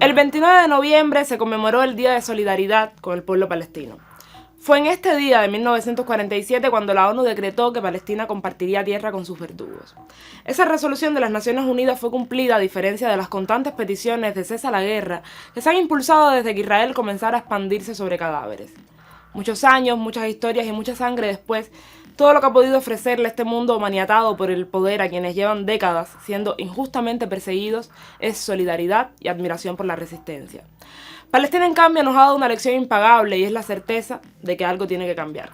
El 29 de noviembre se conmemoró el Día de Solidaridad con el pueblo palestino. Fue en este día de 1947 cuando la ONU decretó que Palestina compartiría tierra con sus verdugos. Esa resolución de las Naciones Unidas fue cumplida a diferencia de las constantes peticiones de cesa la guerra que se han impulsado desde que Israel comenzara a expandirse sobre cadáveres. Muchos años, muchas historias y mucha sangre después, todo lo que ha podido ofrecerle este mundo maniatado por el poder a quienes llevan décadas siendo injustamente perseguidos es solidaridad y admiración por la resistencia. Palestina, en cambio, nos ha dado una lección impagable y es la certeza de que algo tiene que cambiar.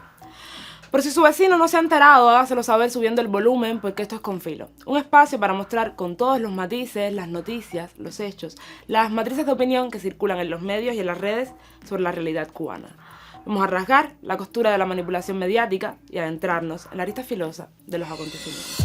Por si su vecino no se ha enterado, hágaselo saber subiendo el volumen, porque esto es Con Filo. Un espacio para mostrar con todos los matices, las noticias, los hechos, las matrices de opinión que circulan en los medios y en las redes sobre la realidad cubana. Vamos a rasgar la costura de la manipulación mediática y adentrarnos en la arista filosa de los acontecimientos.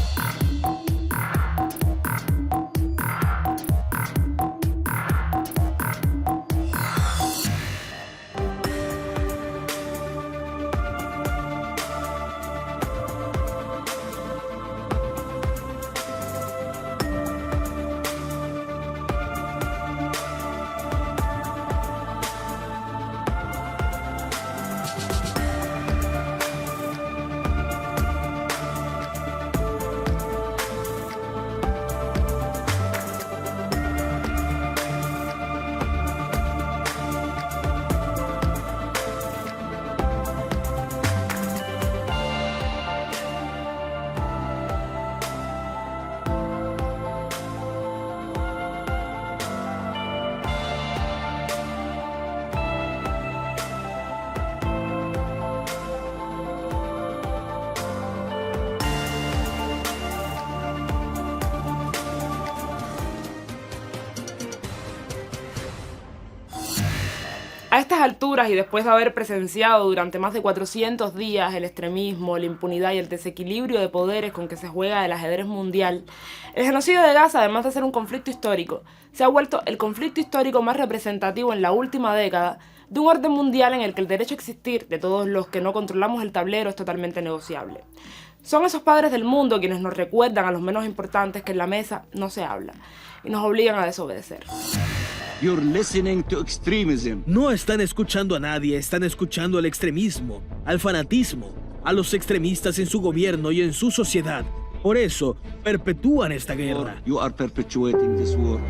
A estas alturas y después de haber presenciado durante más de 400 días el extremismo, la impunidad y el desequilibrio de poderes con que se juega el ajedrez mundial, el genocidio de Gaza, además de ser un conflicto histórico, se ha vuelto el conflicto histórico más representativo en la última década de un orden mundial en el que el derecho a existir de todos los que no controlamos el tablero es totalmente negociable. Son esos padres del mundo quienes nos recuerdan a los menos importantes que en la mesa no se habla y nos obligan a desobedecer. You're listening to extremism. No están escuchando a nadie, están escuchando al extremismo, al fanatismo, a los extremistas en su gobierno y en su sociedad. Por eso, perpetúan esta guerra. You are perpetuating this war.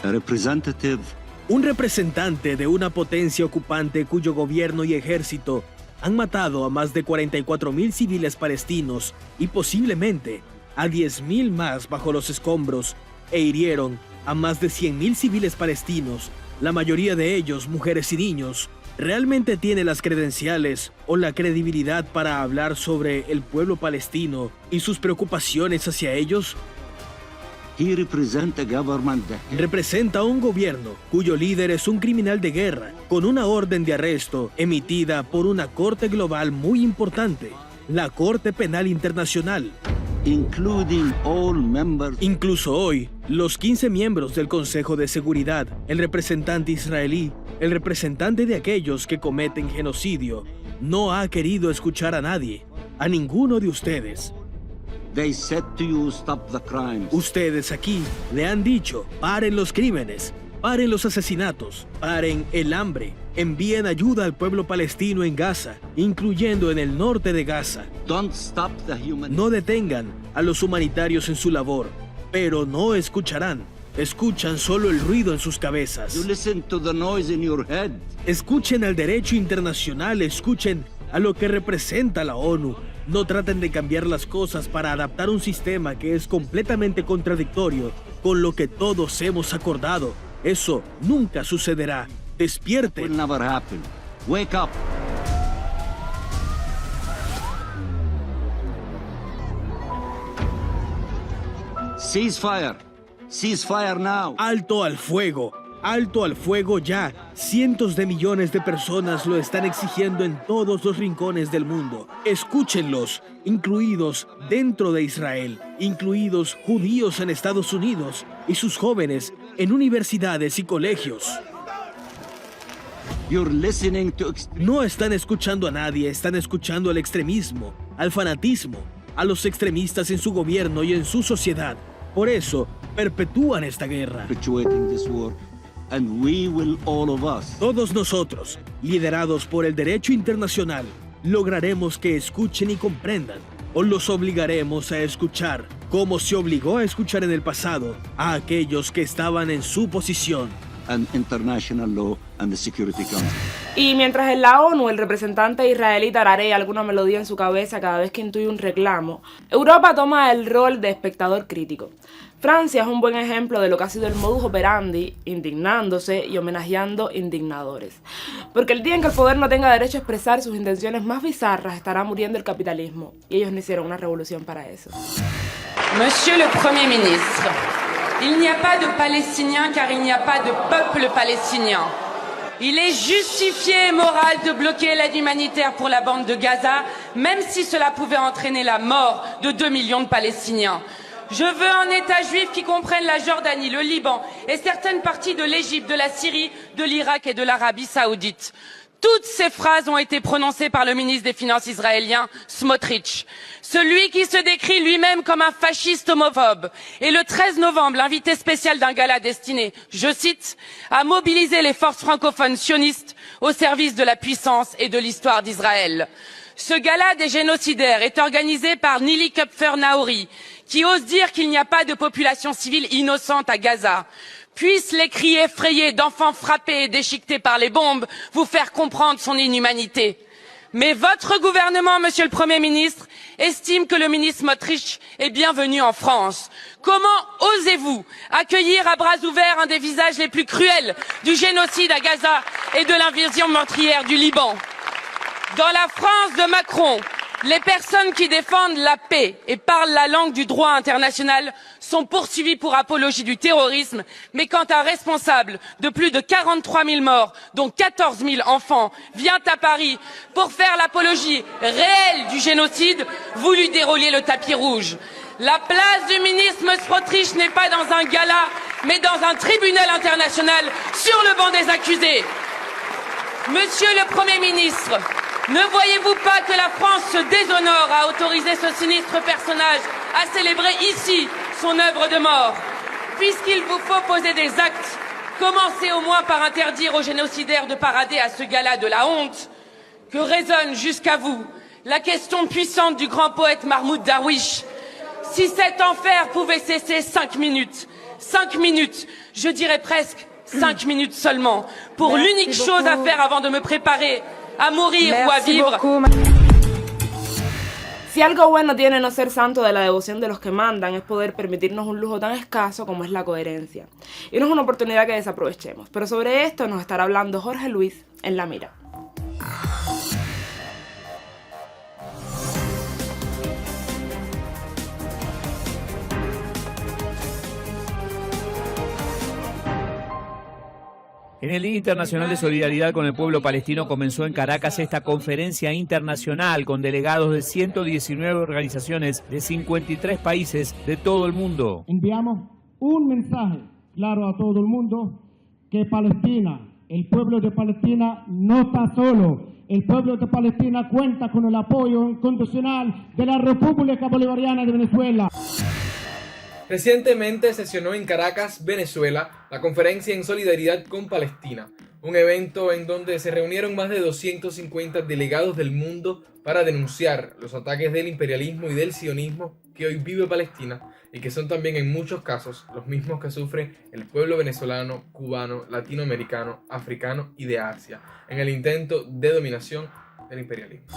A representative. Un representante de una potencia ocupante cuyo gobierno y ejército han matado a más de 44.000 civiles palestinos y posiblemente a 10.000 más bajo los escombros e hirieron a más de 100.000 civiles palestinos, la mayoría de ellos mujeres y niños, ¿realmente tiene las credenciales o la credibilidad para hablar sobre el pueblo palestino y sus preocupaciones hacia ellos? Representa a un gobierno cuyo líder es un criminal de guerra, con una orden de arresto emitida por una corte global muy importante, la Corte Penal Internacional. Incluso hoy, los 15 miembros del Consejo de Seguridad, el representante israelí, el representante de aquellos que cometen genocidio, no ha querido escuchar a nadie, a ninguno de ustedes. They said to you, stop the crimes. Ustedes aquí le han dicho, paren los crímenes, paren los asesinatos, paren el hambre, envíen ayuda al pueblo palestino en Gaza, incluyendo en el norte de Gaza. Don't stop the human. No detengan a los humanitarios en su labor, pero no escucharán. Escuchan solo el ruido en sus cabezas. You listen to the noise in your head. Escuchen al derecho internacional, escuchen a lo que representa la ONU. No traten de cambiar las cosas para adaptar un sistema que es completamente contradictorio con lo que todos hemos acordado. Eso nunca sucederá. Despierten. Will never happen. Wake up. Ceasefire. Ceasefire now. Alto al fuego. Alto al fuego ya. Cientos de millones de personas lo están exigiendo en todos los rincones del mundo. Escúchenlos, incluidos dentro de Israel, incluidos judíos en Estados Unidos y sus jóvenes en universidades y colegios. You're listening to No están escuchando a nadie, están escuchando al extremismo, al fanatismo, a los extremistas en su gobierno y en su sociedad. Por eso, perpetúan esta guerra. perpetuating this war, and we will, all of us. Todos nosotros, liderados por el derecho internacional, lograremos que escuchen y comprendan, o los obligaremos a escuchar, como se obligó a escuchar en el pasado a aquellos que estaban en su posición. And international law and the Security Council. Y mientras en la ONU el representante israelí tararea alguna melodía en su cabeza cada vez que intuye un reclamo, Europa toma el rol de espectador crítico. Francia es un buen ejemplo de lo que ha sido el modus operandi, indignándose y homenajeando indignadores. Porque el día en que el poder no tenga derecho a expresar sus intenciones más bizarras, estará muriendo el capitalismo. Y ellos no hicieron una revolución para eso. Monsieur le Premier ministre, il n'y a pas de Palestiniens car il n'y a pas de peuple palestinien. Il est justifié et moral de bloquer l'aide humanitaire pour la bande de Gaza, même si cela pouvait entraîner la mort de 2 millions de Palestiniens. Je veux un État juif qui comprenne la Jordanie, le Liban et certaines parties de l'Égypte, de la Syrie, de l'Irak et de l'Arabie saoudite. Toutes ces phrases ont été prononcées par le ministre des Finances israélien, Smotrich. Celui qui se décrit lui-même comme un fasciste homophobe. Et le 13 novembre, l'invité spécial d'un gala destiné, je cite, à mobiliser les forces francophones sionistes au service de la puissance et de l'histoire d'Israël. Ce gala des génocidaires est organisé par Nili Kupfer-Naori, qui ose dire qu'il n'y a pas de population civile innocente à Gaza. Puissent les cris effrayés d'enfants frappés et déchiquetés par les bombes vous faire comprendre son inhumanité. Mais votre gouvernement, monsieur le Premier ministre, estime que le ministre Smotrich est bienvenu en France. Comment osez-vous accueillir à bras ouverts un des visages les plus cruels du génocide à Gaza et de l'invasion meurtrière du Liban? Dans la France de Macron, les personnes qui défendent la paix et parlent la langue du droit international sont poursuivies pour apologie du terrorisme, mais quand un responsable de plus de 43 000 morts, dont 14 000 enfants, vient à Paris pour faire l'apologie réelle du génocide, vous lui déroulez le tapis rouge. La place du ministre Smotrich n'est pas dans un gala, mais dans un tribunal international sur le banc des accusés. Monsieur le Premier ministre, ne voyez-vous pas que la France se déshonore à autoriser ce sinistre personnage à célébrer ici son œuvre de mort? Puisqu'il vous faut poser des actes, commencez au moins par interdire aux génocidaires de parader à ce gala de la honte. Que résonne jusqu'à vous la question puissante du grand poète Mahmoud Darwish. Si cet enfer pouvait cesser 5 minutes, je dirais presque 5 minutes seulement, pour l'unique chose à faire avant de me préparer a morir o a vivre. Si algo bueno tiene no ser santo de la devoción de los que mandan, es poder permitirnos un lujo tan escaso como es la coherencia. Y no es una oportunidad que desaprovechemos. Pero sobre esto nos estará hablando Jorge Luis en La Mira. En el Día Internacional de Solidaridad con el Pueblo Palestino comenzó en Caracas esta conferencia internacional con delegados de 119 organizaciones de 53 países de todo el mundo. Enviamos un mensaje claro a todo el mundo que Palestina, el pueblo de Palestina no está solo. El pueblo de Palestina cuenta con el apoyo incondicional de la República Bolivariana de Venezuela. Recientemente sesionó en Caracas, Venezuela, la Conferencia en Solidaridad con Palestina, un evento en donde se reunieron más de 250 delegados del mundo para denunciar los ataques del imperialismo y del sionismo que hoy vive Palestina y que son también en muchos casos los mismos que sufre el pueblo venezolano, cubano, latinoamericano, africano y de Asia en el intento de dominación del imperialismo.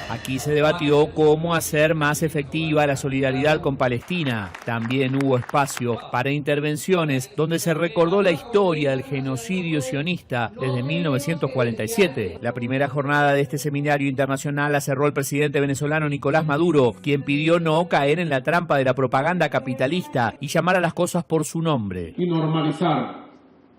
Aquí se debatió cómo hacer más efectiva la solidaridad con Palestina. También hubo espacio para intervenciones donde se recordó la historia del genocidio sionista desde 1947. La primera jornada de este seminario internacional la cerró el presidente venezolano Nicolás Maduro, quien pidió no caer en la trampa de la propaganda capitalista y llamar a las cosas por su nombre. Y normalizar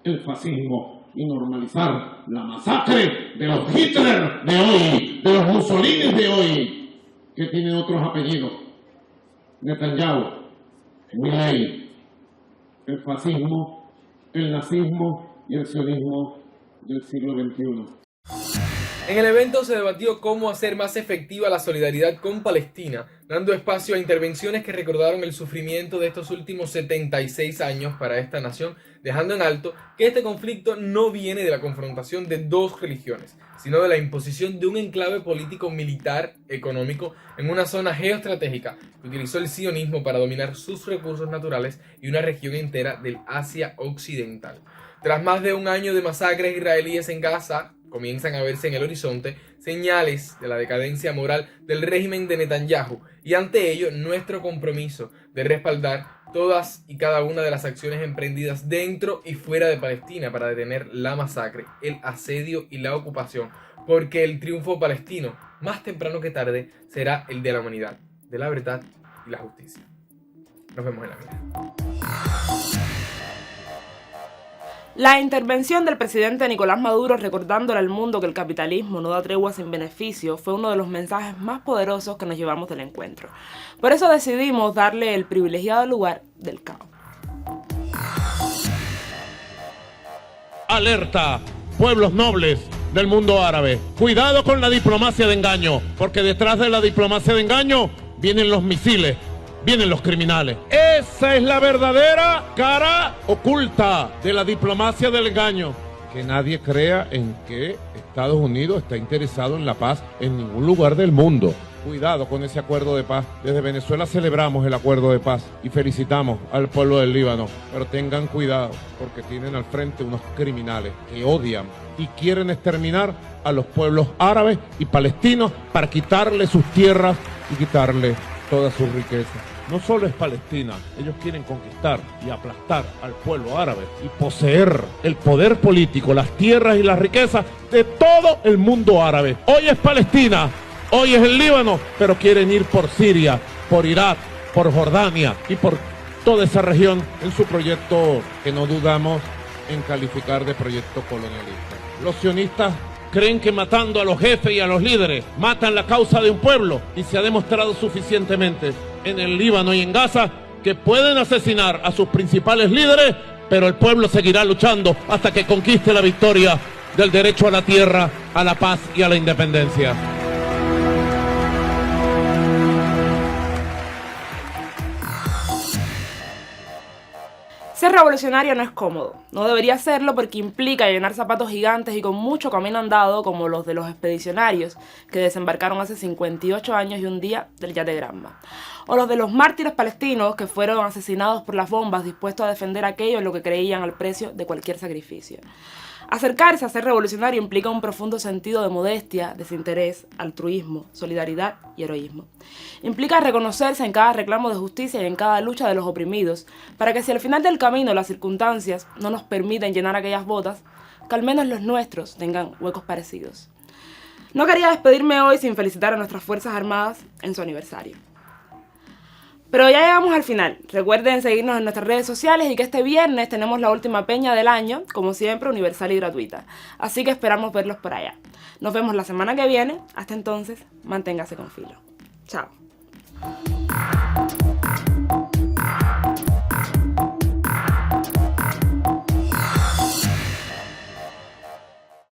el fascismo. Y normalizar la masacre de los Hitler de hoy, de los Mussolini de hoy, que tienen otros apellidos. Netanyahu, Milei, el fascismo, el nazismo y el sionismo del siglo XXI. En el evento se debatió cómo hacer más efectiva la solidaridad con Palestina, dando espacio a intervenciones que recordaron el sufrimiento de estos últimos 76 años para esta nación, dejando en alto que este conflicto no viene de la confrontación de dos religiones, sino de la imposición de un enclave político, militar, económico, en una zona geoestratégica que utilizó el sionismo para dominar sus recursos naturales y una región entera del Asia Occidental. Tras más de un año de masacres israelíes en Gaza, comienzan a verse en el horizonte señales de la decadencia moral del régimen de Netanyahu, y ante ello nuestro compromiso de respaldar todas y cada una de las acciones emprendidas dentro y fuera de Palestina para detener la masacre, el asedio y la ocupación, porque el triunfo palestino, más temprano que tarde, será el de la humanidad, de la verdad y la justicia. Nos vemos en la vida. La intervención del presidente Nicolás Maduro recordándole al mundo que el capitalismo no da tregua sin beneficio fue uno de los mensajes más poderosos que nos llevamos del encuentro. Por eso decidimos darle el privilegiado lugar del caos. Alerta, pueblos nobles del mundo árabe. Cuidado con la diplomacia de engaño, porque detrás de la diplomacia de engaño vienen los misiles. Vienen los criminales. Esa es la verdadera cara oculta de la diplomacia del engaño. Que nadie crea en que Estados Unidos está interesado en la paz en ningún lugar del mundo. Cuidado con ese acuerdo de paz. Desde Venezuela celebramos el acuerdo de paz y felicitamos al pueblo del Líbano. Pero tengan cuidado, porque tienen al frente unos criminales que odian y quieren exterminar a los pueblos árabes y palestinos para quitarle sus tierras y quitarle toda su riqueza. No solo es Palestina, ellos quieren conquistar y aplastar al pueblo árabe y poseer el poder político, las tierras y las riquezas de todo el mundo árabe. Hoy es Palestina, hoy es el Líbano, pero quieren ir por Siria, por Irak, por Jordania y por toda esa región en su proyecto que no dudamos en calificar de proyecto colonialista. Los sionistas creen que matando a los jefes y a los líderes matan la causa de un pueblo, y se ha demostrado suficientemente en el Líbano y en Gaza que pueden asesinar a sus principales líderes, pero el pueblo seguirá luchando hasta que conquiste la victoria del derecho a la tierra, a la paz y a la independencia. Ser revolucionario no es cómodo, no debería serlo porque implica llenar zapatos gigantes y con mucho camino andado como los de los expedicionarios que desembarcaron hace 58 años y un día del yate Granma, o los de los mártires palestinos que fueron asesinados por las bombas dispuestos a defender aquello en lo que creían al precio de cualquier sacrificio. Acercarse a ser revolucionario implica un profundo sentido de modestia, desinterés, altruismo, solidaridad y heroísmo. Implica reconocerse en cada reclamo de justicia y en cada lucha de los oprimidos, para que si al final del camino las circunstancias no nos permiten llenar aquellas botas, que al menos los nuestros tengan huecos parecidos. No quería despedirme hoy sin felicitar a nuestras Fuerzas Armadas en su aniversario. Pero ya llegamos al final. Recuerden seguirnos en nuestras redes sociales y que este viernes tenemos la última peña del año, como siempre, universal y gratuita. Así que esperamos verlos por allá. Nos vemos la semana que viene. Hasta entonces, manténgase con filo. Chao.